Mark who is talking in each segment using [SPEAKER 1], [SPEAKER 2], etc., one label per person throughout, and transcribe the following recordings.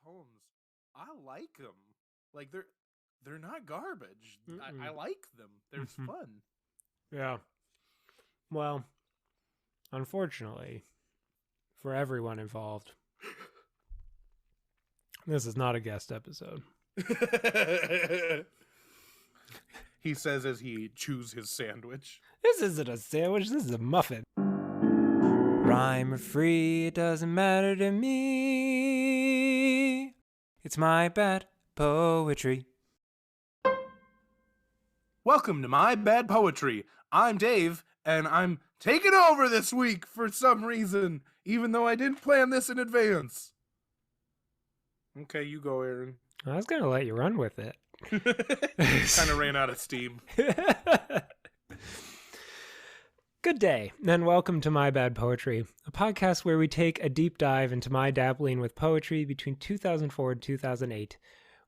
[SPEAKER 1] poems, I like them. Like they're not garbage. I like them. There's fun.
[SPEAKER 2] Yeah. Well, unfortunately, for everyone involved, this is not a guest episode.
[SPEAKER 1] He says as he chews his sandwich.
[SPEAKER 2] This isn't a sandwich, this is a muffin. Rhyme or free, it doesn't matter to me. It's my bad poetry.
[SPEAKER 1] Welcome to My Bad Poetry. I'm Dave, and I'm taking over this week for some reason, even though I didn't plan this in advance. Okay, you go, Aaron.
[SPEAKER 2] I was going to let you run with it.
[SPEAKER 1] Kind of ran out of steam.
[SPEAKER 2] Good day, and welcome to My Bad Poetry, a podcast where we take a deep dive into my dabbling with poetry between 2004 and 2008,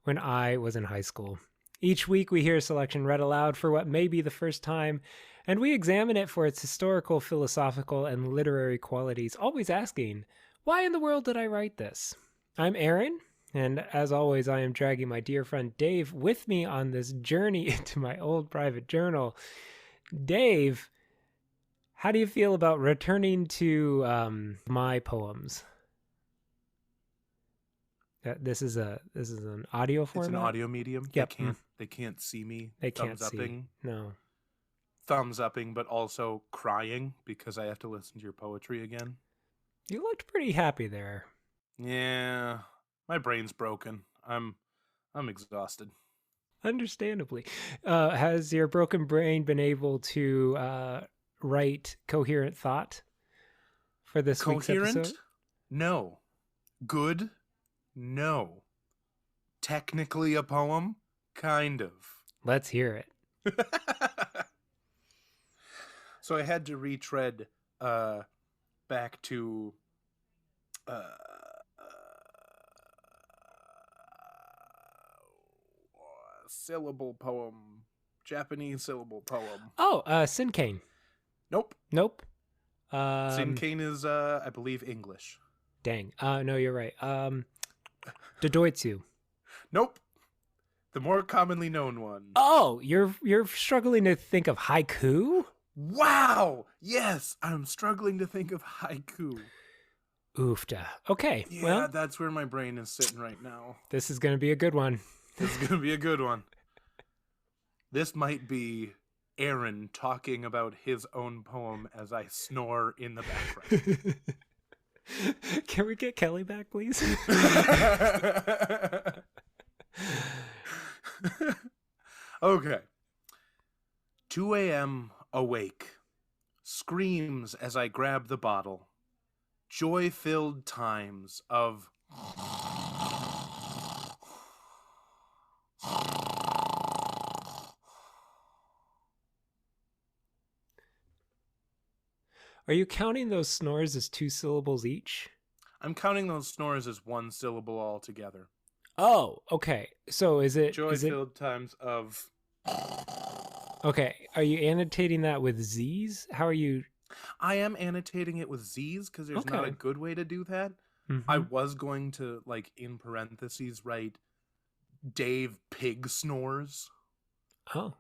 [SPEAKER 2] when I was in high school. Each week we hear a selection read aloud for what may be the first time, and we examine it for its historical, philosophical, and literary qualities, always asking, why in the world did I write this? I'm Aaron, and as always I am dragging my dear friend Dave with me on this journey into my old private journal. Dave, how do you feel about returning to my poems? This is an audio format.
[SPEAKER 1] It's an audio medium.
[SPEAKER 2] Yep.
[SPEAKER 1] They can't see me.
[SPEAKER 2] They can't see. No.
[SPEAKER 1] Thumbs upping, but also crying because I have to listen to your poetry again.
[SPEAKER 2] You looked pretty happy there.
[SPEAKER 1] Yeah, my brain's broken. I'm exhausted.
[SPEAKER 2] Understandably. Has your broken brain been able to write coherent thought for this week's episode?
[SPEAKER 1] No. Good? No. Technically a poem? Kind of.
[SPEAKER 2] Let's hear it.
[SPEAKER 1] So I had to retread back to syllable poem. Japanese syllable poem.
[SPEAKER 2] Oh, Sinkane.
[SPEAKER 1] Nope.
[SPEAKER 2] Sinkane
[SPEAKER 1] is I believe English.
[SPEAKER 2] Dang. No, you're right. Dodoitsu.
[SPEAKER 1] Nope. The more commonly known one.
[SPEAKER 2] Oh, you're struggling to think of haiku?
[SPEAKER 1] Wow! Yes, I'm struggling to think of haiku.
[SPEAKER 2] Oofda. Okay,
[SPEAKER 1] yeah,
[SPEAKER 2] well,
[SPEAKER 1] that's where my brain is sitting right now.
[SPEAKER 2] This is going to be a good one.
[SPEAKER 1] This is going to be a good one. This might be Aaron talking about his own poem as I snore in the background.
[SPEAKER 2] Can we get Kelly back, please?
[SPEAKER 1] Okay. 2 a.m. awake. Screams as I grab the bottle. Joy-filled times of...
[SPEAKER 2] Are you counting those snores as 2 syllables each?
[SPEAKER 1] I'm counting those snores as 1 syllable altogether.
[SPEAKER 2] Oh, okay. So is it...
[SPEAKER 1] Joy-filled times of...
[SPEAKER 2] Okay. Are you annotating that with Z's? How are you...
[SPEAKER 1] I am annotating it with Z's because there's not a good way to do that.
[SPEAKER 2] Mm-hmm.
[SPEAKER 1] I was going to, like, in parentheses, write Dave Pig Snores.
[SPEAKER 2] Oh,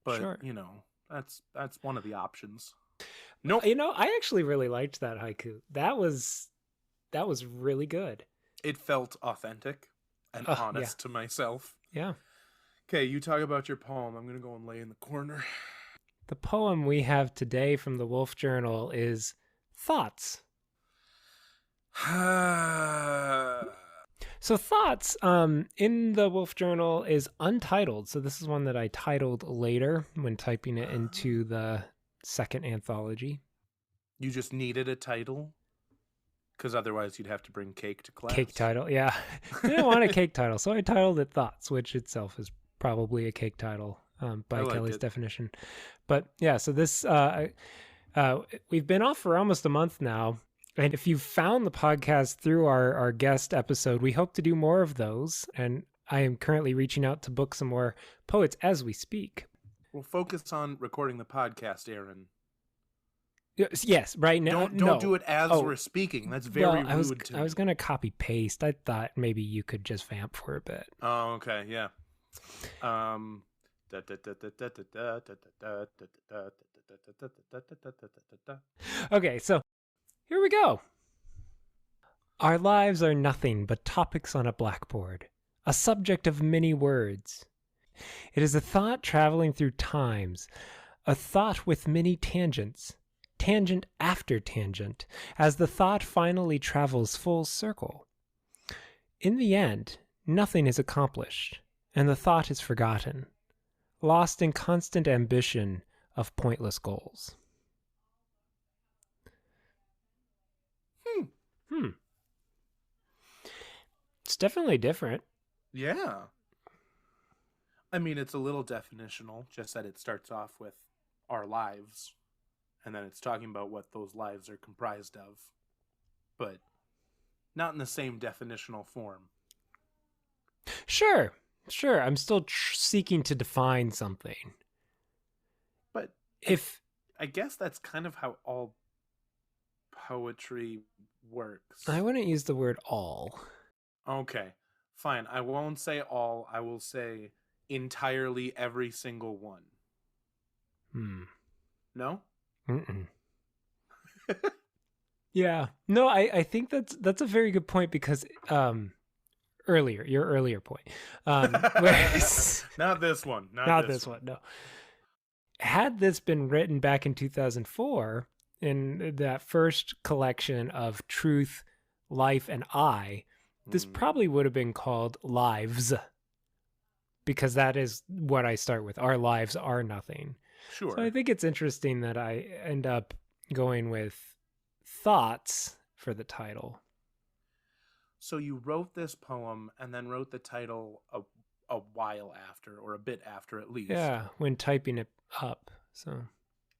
[SPEAKER 1] but,
[SPEAKER 2] sure.
[SPEAKER 1] You know, that's one of the options. Nope.
[SPEAKER 2] You know, I actually really liked that haiku. That was really good.
[SPEAKER 1] It felt authentic and honest to myself.
[SPEAKER 2] Yeah.
[SPEAKER 1] Okay, you talk about your poem. I'm going to go and lay in the corner.
[SPEAKER 2] The poem we have today from the Wolf Journal is Thoughts. So Thoughts in the Wolf Journal is untitled. So this is one that I titled later when typing it into the second anthology.
[SPEAKER 1] You just needed a title? Because otherwise you'd have to bring cake to class.
[SPEAKER 2] Cake title, yeah. I didn't want a cake title, so I titled it Thoughts, which itself is probably a cake title by Kelly's definition. But yeah, so this, we've been off for almost a month now. And if you found the podcast through our guest episode, we hope to do more of those. And I am currently reaching out to book some more poets as we speak.
[SPEAKER 1] We'll focus on recording the podcast, Aaron.
[SPEAKER 2] Yes, right now.
[SPEAKER 1] Don't do it as
[SPEAKER 2] Oh,
[SPEAKER 1] we're speaking. That's very
[SPEAKER 2] well,
[SPEAKER 1] rude to
[SPEAKER 2] I was
[SPEAKER 1] me.
[SPEAKER 2] gonna copy paste. I thought maybe you could just vamp for a bit.
[SPEAKER 1] Oh, okay, yeah.
[SPEAKER 2] Okay, so here we go. Our lives are nothing but topics on a blackboard, a subject of many words. It is a thought traveling through times, a thought with many tangents, tangent after tangent, as the thought finally travels full circle. In the end, nothing is accomplished, and the thought is forgotten, lost in constant ambition of pointless goals. It's definitely different.
[SPEAKER 1] Yeah. I mean, it's a little definitional, just that it starts off with our lives, and then it's talking about what those lives are comprised of, but not in the same definitional form.
[SPEAKER 2] Sure. I'm still seeking to define something.
[SPEAKER 1] But I guess that's kind of how all poetry works.
[SPEAKER 2] I wouldn't use the word all.
[SPEAKER 1] Okay, fine. I won't say all. I will say entirely every single one. No?
[SPEAKER 2] Mm-mm. Yeah. No, I think that's a very good point because your earlier point.
[SPEAKER 1] Not this one.
[SPEAKER 2] Not this one, no. Had this been written back in 2004 in that first collection of Truth, Life, and I, this probably would have been called Lives, because that is what I start with. Our lives are nothing.
[SPEAKER 1] Sure.
[SPEAKER 2] So I think it's interesting that I end up going with thoughts for the title.
[SPEAKER 1] So you wrote this poem and then wrote the title a while after, or a bit after at least.
[SPEAKER 2] Yeah, when typing it up. So,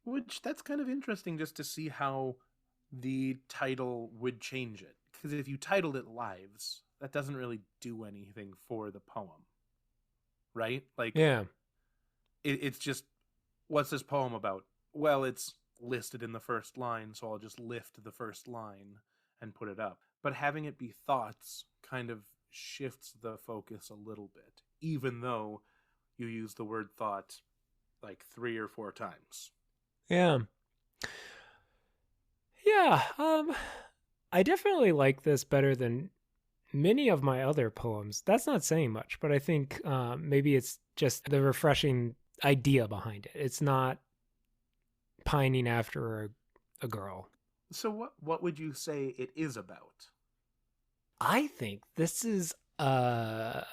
[SPEAKER 1] which that's kind of interesting, just to see how the title would change it. Because if you titled it Lives, that doesn't really do anything for the poem, right? Like,
[SPEAKER 2] yeah,
[SPEAKER 1] it's just, what's this poem about? Well, it's listed in the first line, so I'll just lift the first line and put it up. But having it be thoughts kind of shifts the focus a little bit, even though you use the word thought like 3 or 4 times.
[SPEAKER 2] Yeah. I definitely like this better than many of my other poems. That's not saying much, but I think maybe it's just the refreshing idea behind it. It's not pining after a girl.
[SPEAKER 1] So what would you say it is about?
[SPEAKER 2] I think this is a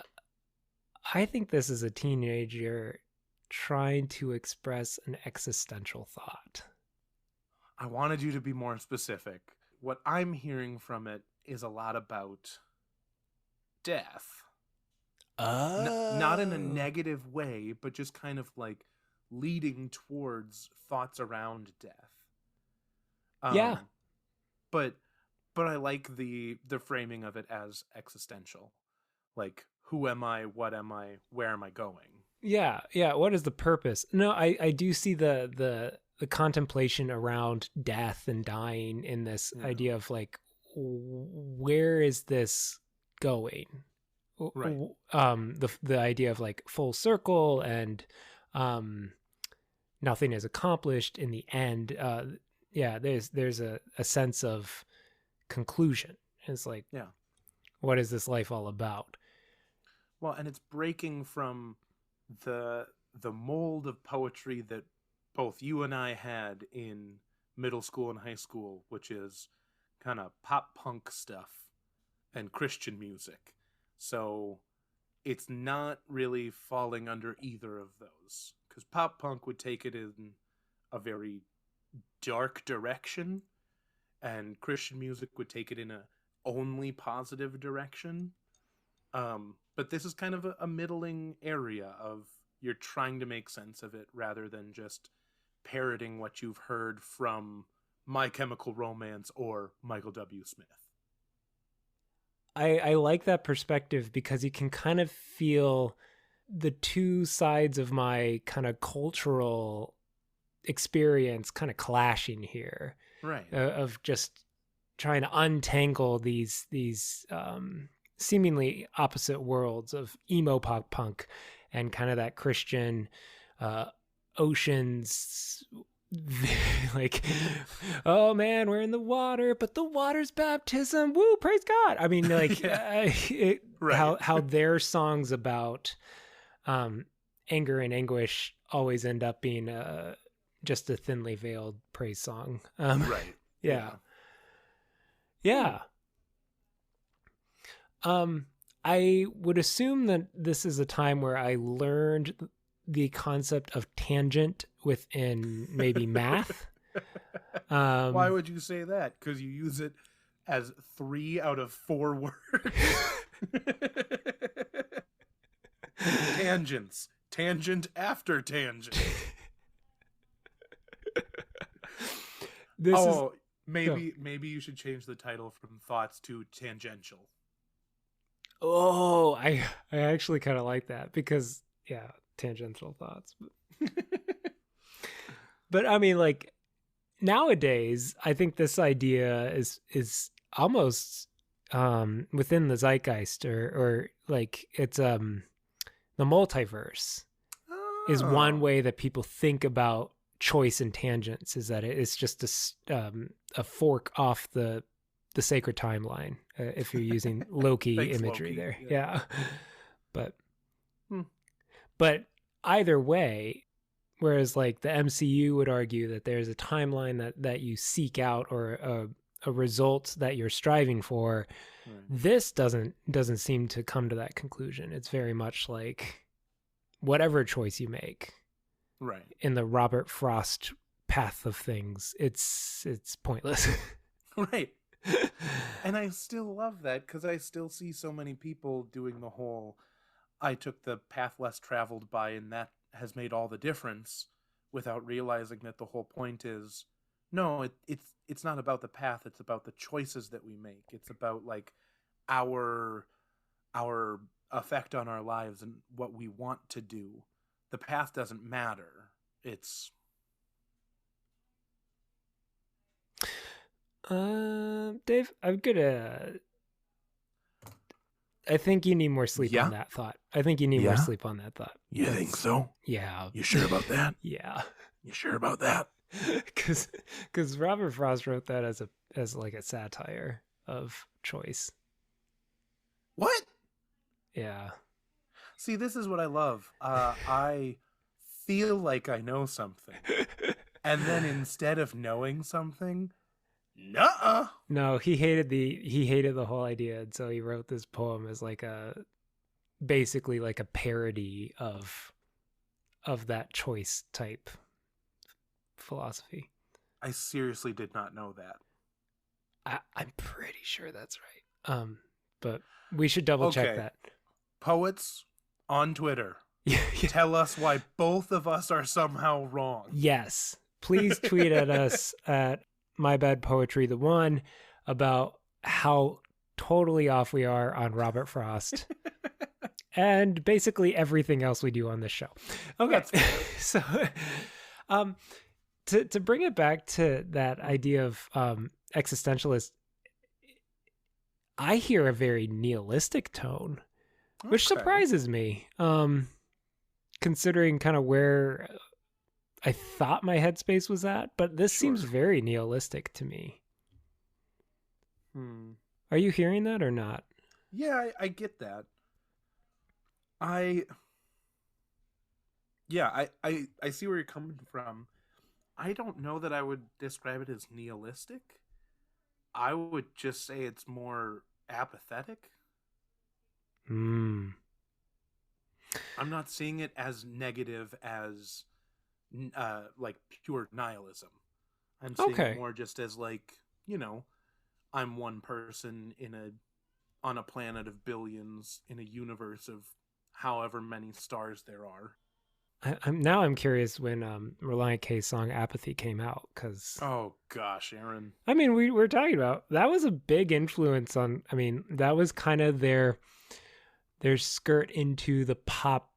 [SPEAKER 2] teenager trying to express an existential thought.
[SPEAKER 1] I wanted you to be more specific. What I'm hearing from it is a lot about death. Not in a negative way, but just kind of like leading towards thoughts around death.
[SPEAKER 2] Yeah.
[SPEAKER 1] But I like the framing of it as existential. Like, who am I? What am I? Where am I going?
[SPEAKER 2] Yeah. What is the purpose? No, I do see the contemplation around death and dying in this idea of like, where is this going?
[SPEAKER 1] Right.
[SPEAKER 2] The idea of like full circle and nothing is accomplished in the end. There's a sense of conclusion. It's like, what is this life all about?
[SPEAKER 1] Well, and it's breaking from the mold of poetry that both you and I had in middle school and high school, which is kind of pop punk stuff and Christian music. So it's not really falling under either of those, because pop punk would take it in a very dark direction, and Christian music would take it in a only positive direction. But this is kind of a middling area of, you're trying to make sense of it rather than just parroting what you've heard from My Chemical Romance or Michael W. Smith.
[SPEAKER 2] I like that perspective because you can kind of feel the two sides of my kind of cultural experience kind of clashing here,
[SPEAKER 1] Right.
[SPEAKER 2] of just trying to untangle these seemingly opposite worlds of emo pop punk and kind of that Christian oceans like, oh man, we're in the water, but the water's baptism, woo, praise God. I mean, like,
[SPEAKER 1] Right.
[SPEAKER 2] how their songs about anger and anguish always end up being just a thinly veiled praise song.
[SPEAKER 1] Right.
[SPEAKER 2] Yeah. I would assume that this is a time where I learned the concept of tangent within maybe math.
[SPEAKER 1] Why would you say that? Because you use it as 3 out of 4 words. Tangents. Tangent after tangent. Maybe you should change the title from thoughts to tangential.
[SPEAKER 2] Oh, I actually kind of like that because, yeah, tangential thoughts. But I mean, like, nowadays, I think this idea is almost within the zeitgeist, or like it's the multiverse is one way that people think about choice and tangents, is that it's just a fork off the sacred timeline, if you're using Loki imagery
[SPEAKER 1] Loki.
[SPEAKER 2] there. Yeah. But either way, whereas like the MCU would argue that there's a timeline that you seek out, or a result that you're striving for,
[SPEAKER 1] Right.
[SPEAKER 2] This doesn't seem to come to that conclusion. It's very much like whatever choice you make,
[SPEAKER 1] Right.
[SPEAKER 2] in the Robert Frost path of things, it's pointless.
[SPEAKER 1] Right. And I still love that, because I still see so many people doing the whole, I took the path less traveled by, and that has made all the difference, without realizing that the whole point is, no, it's not about the path, it's about the choices that we make. It's about like our effect on our lives and what we want to do. The path doesn't matter. It's
[SPEAKER 2] Dave, I think you need more sleep on that thought. I think you need more sleep on that thought.
[SPEAKER 1] You think so?
[SPEAKER 2] Yeah.
[SPEAKER 1] You sure about that?
[SPEAKER 2] Yeah.
[SPEAKER 1] You sure about that?
[SPEAKER 2] Because Robert Frost wrote that as like a satire of choice.
[SPEAKER 1] What?
[SPEAKER 2] Yeah.
[SPEAKER 1] See, this is what I love. I feel like I know something, and then instead of knowing something, nuh-uh.
[SPEAKER 2] No, he hated the whole idea, and so he wrote this poem as like basically like a parody of that choice type philosophy.
[SPEAKER 1] I seriously did not know that.
[SPEAKER 2] I'm pretty sure that's right. But we should double check that.
[SPEAKER 1] Poets on Twitter, tell us why both of us are somehow wrong.
[SPEAKER 2] Yes, please tweet at us at MyBadPoetry1 about how totally off we are on Robert Frost and basically everything else we do on this show. Okay, so to bring it back to that idea of existentialist, I hear a very nihilistic tone, which surprises me, considering kind of where I thought my headspace was at, but this seems very nihilistic to me. Are you hearing that or not?
[SPEAKER 1] Yeah, I get that. I see where you're coming from. I don't know that I would describe it as nihilistic. I would just say it's more apathetic. I'm not seeing it as negative as like pure nihilism. I'm seeing it more just as like, I'm one person on a planet of billions in a universe of however many stars there are.
[SPEAKER 2] I'm curious when Relient K's song Apathy came out, because
[SPEAKER 1] oh gosh, Aaron,
[SPEAKER 2] I mean, we're talking about, that was a big influence on, I mean, that was kind of their skirt into the pop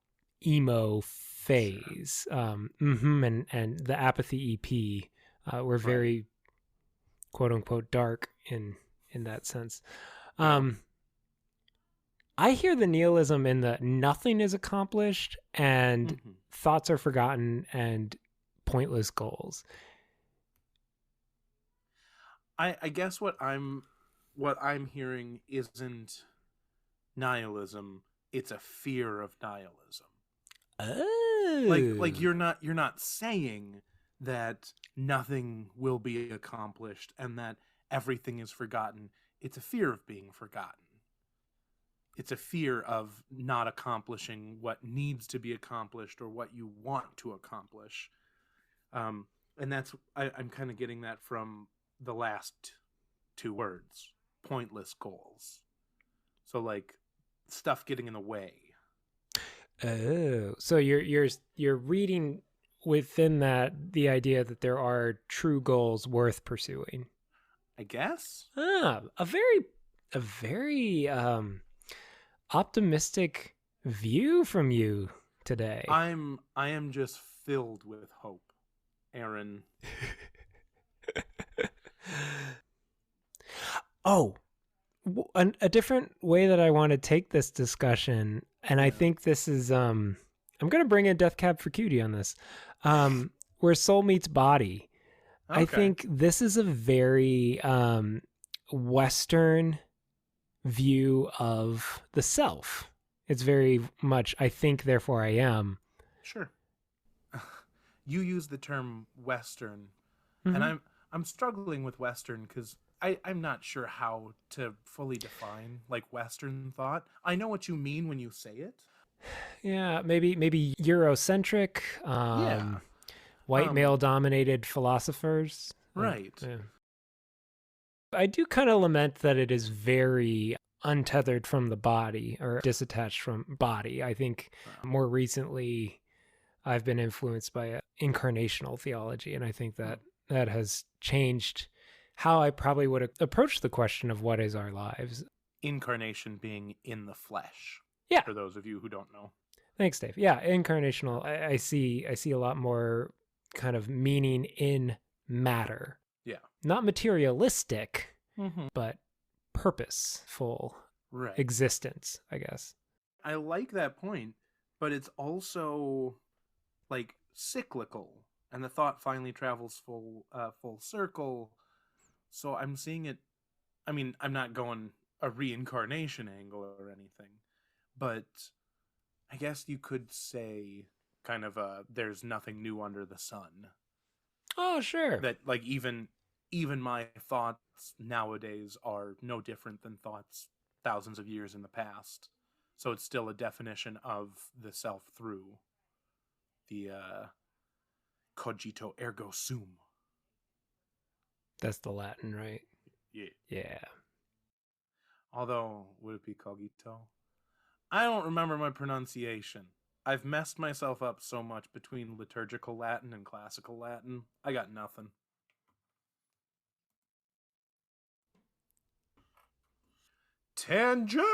[SPEAKER 2] emo phase. And the Apathy EP were very quote unquote dark in that sense. I hear the nihilism in the nothing is accomplished and thoughts are forgotten and pointless goals.
[SPEAKER 1] I guess what I'm hearing isn't nihilism, it's a fear of nihilism.
[SPEAKER 2] Oh.
[SPEAKER 1] Like you're not saying that nothing will be accomplished and that everything is forgotten. It's a fear of being forgotten. It's a fear of not accomplishing what needs to be accomplished or what you want to accomplish. And that's, I'm kind of getting that from the last two words, pointless goals. So like stuff getting in the way.
[SPEAKER 2] Oh, so you're reading within that the idea that there are true goals worth pursuing,
[SPEAKER 1] I guess.
[SPEAKER 2] A very optimistic view from you today.
[SPEAKER 1] I am just filled with hope, Aaron.
[SPEAKER 2] Oh, a different way that I want to take this discussion, and I think this is I'm going to bring in Death Cab for Cutie on this, where soul meets body. Okay. I think this is a very Western view of the self. It's very much I think, therefore I am.
[SPEAKER 1] Sure. You use the term Western, and I'm struggling with Western because I'm not sure how to fully define like Western thought. I know what you mean when you say it.
[SPEAKER 2] Yeah, maybe Eurocentric, white male-dominated philosophers.
[SPEAKER 1] Right.
[SPEAKER 2] I do kind of lament that it is very untethered from the body or disattached from body. I think more recently I've been influenced by incarnational theology, and I think that has changed how I probably would approach the question of what is our lives.
[SPEAKER 1] Incarnation being in the flesh.
[SPEAKER 2] Yeah.
[SPEAKER 1] For those of you who don't know.
[SPEAKER 2] Thanks, Dave. Yeah, incarnational. I see a lot more kind of meaning in matter.
[SPEAKER 1] Yeah.
[SPEAKER 2] Not materialistic, but purposeful existence, I guess.
[SPEAKER 1] I like that point, but it's also like cyclical, and the thought finally travels full circle. So I'm seeing it, I mean, I'm not going a reincarnation angle or anything, but I guess you could say kind of there's nothing new under the sun.
[SPEAKER 2] Oh, sure.
[SPEAKER 1] That like even my thoughts nowadays are no different than thoughts thousands of years in the past. So it's still a definition of the self through the cogito ergo sum.
[SPEAKER 2] That's the Latin, right?
[SPEAKER 1] Yeah.
[SPEAKER 2] Yeah.
[SPEAKER 1] Although, would it be cogito? I don't remember my pronunciation. I've messed myself up so much between liturgical Latin and classical Latin. I got nothing. Tangent!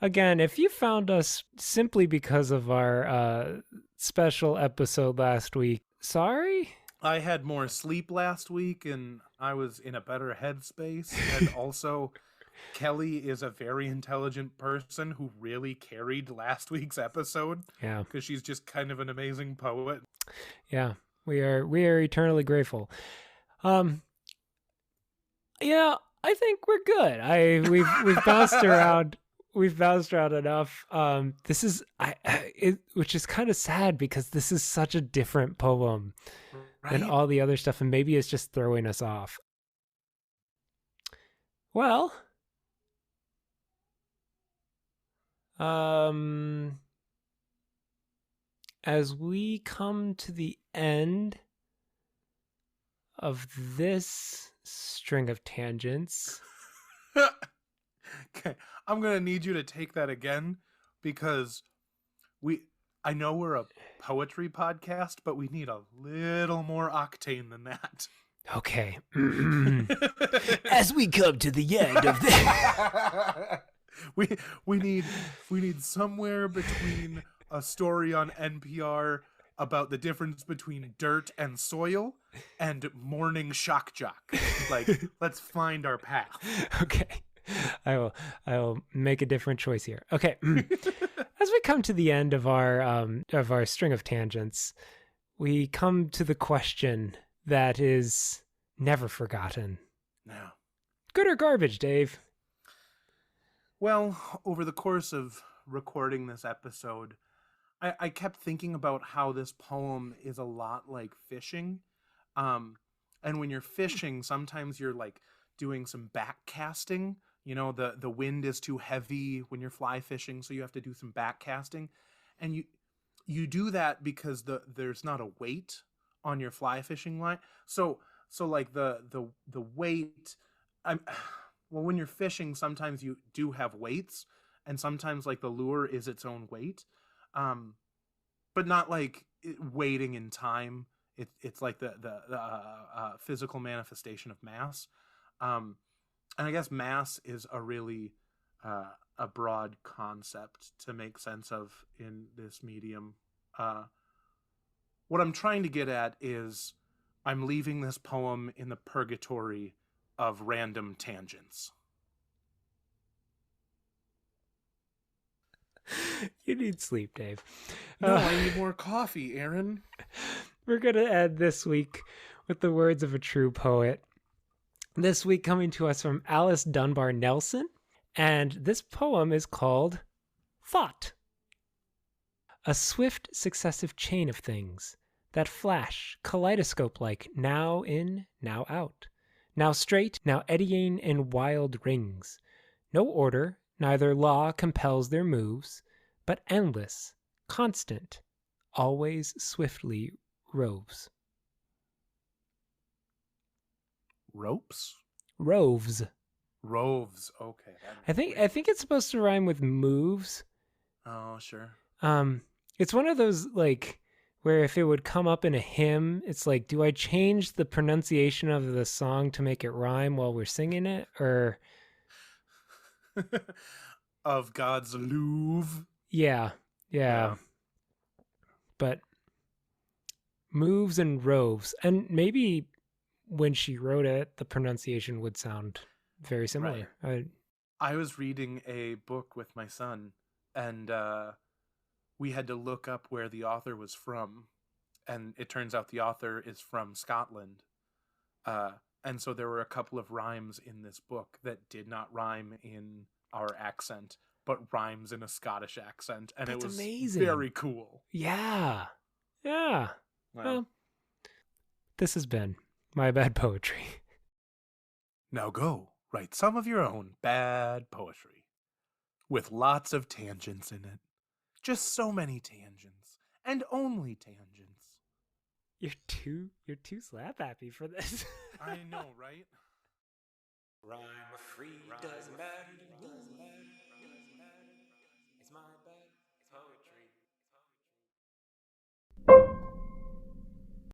[SPEAKER 2] Again, if you found us simply because of our special episode last week, sorry?
[SPEAKER 1] I had more sleep last week and I was in a better headspace. And also, Kelly is a very intelligent person who really carried last week's episode.
[SPEAKER 2] Yeah. Because
[SPEAKER 1] she's just kind of an amazing poet.
[SPEAKER 2] Yeah, we are eternally grateful. Yeah, I think we're good. We've bounced around. We've bounced around enough. This is which is kind of sad because this is such a different poem than all the other stuff, and maybe it's just throwing us off. Well, as we come to the end of this string of tangents.
[SPEAKER 1] Okay, I'm going to need you to take that again because I know we're a poetry podcast, but we need a little more octane than that.
[SPEAKER 2] Okay. As we come to the end of this,
[SPEAKER 1] we need somewhere between a story on NPR about the difference between dirt and soil and morning shock jock. Like, let's find our path.
[SPEAKER 2] Okay. I will make a different choice here. Okay. As we come to the end of our string of tangents, we come to the question that is never forgotten.
[SPEAKER 1] No.
[SPEAKER 2] Good or garbage, Dave?
[SPEAKER 1] Well, over the course of recording this episode, I kept thinking about how this poem is a lot like fishing. And when you're fishing, sometimes you're like doing some back casting. You know, the wind is too heavy when you're fly fishing, so you have to do some back casting. And you do that because there's not a weight on your fly fishing line. So like the weight, well, when you're fishing, sometimes you do have weights, and sometimes like the lure is its own weight. But not like waiting in time. It's like the physical manifestation of mass. And I guess mass is a really a broad concept to make sense of in this medium. What I'm trying to get at is I'm leaving this poem in the purgatory of random tangents.
[SPEAKER 2] You need sleep, Dave.
[SPEAKER 1] No, I need more coffee, Aaron.
[SPEAKER 2] We're going to end this week with the words of a true poet. This week coming to us from Alice Dunbar Nelson. And this poem is called Thought. A swift successive chain of things that flash kaleidoscope-like, now in, now out. Now straight, now eddying in wild rings. No order, neither law compels their moves, but endless, constant, always swiftly roves.
[SPEAKER 1] Ropes?
[SPEAKER 2] Roves.
[SPEAKER 1] Roves. Okay.
[SPEAKER 2] I think it's supposed to rhyme with moves.
[SPEAKER 1] Oh, sure.
[SPEAKER 2] It's one of those like where if it would come up in a hymn, it's like, do I change the pronunciation of the song to make it rhyme while we're singing it, or
[SPEAKER 1] of God's Louvre?
[SPEAKER 2] Yeah. But moves and roves, and maybe when she wrote it, the pronunciation would sound very similar.
[SPEAKER 1] Right. I was reading a book with my son, and we had to look up where the author was from, and it turns out the author is from Scotland. And so there were a couple of rhymes in this book that did not rhyme in our accent, but rhymes in a Scottish accent, and
[SPEAKER 2] That's
[SPEAKER 1] it was
[SPEAKER 2] amazing.
[SPEAKER 1] Very cool.
[SPEAKER 2] Yeah. Well, this has been My Bad Poetry.
[SPEAKER 1] Now go write some of your own bad poetry with lots of tangents in it. Just so many tangents, and only tangents.
[SPEAKER 2] You're too slap happy for this.
[SPEAKER 1] I know, right?
[SPEAKER 3] Rhyme free doesn't matter to me.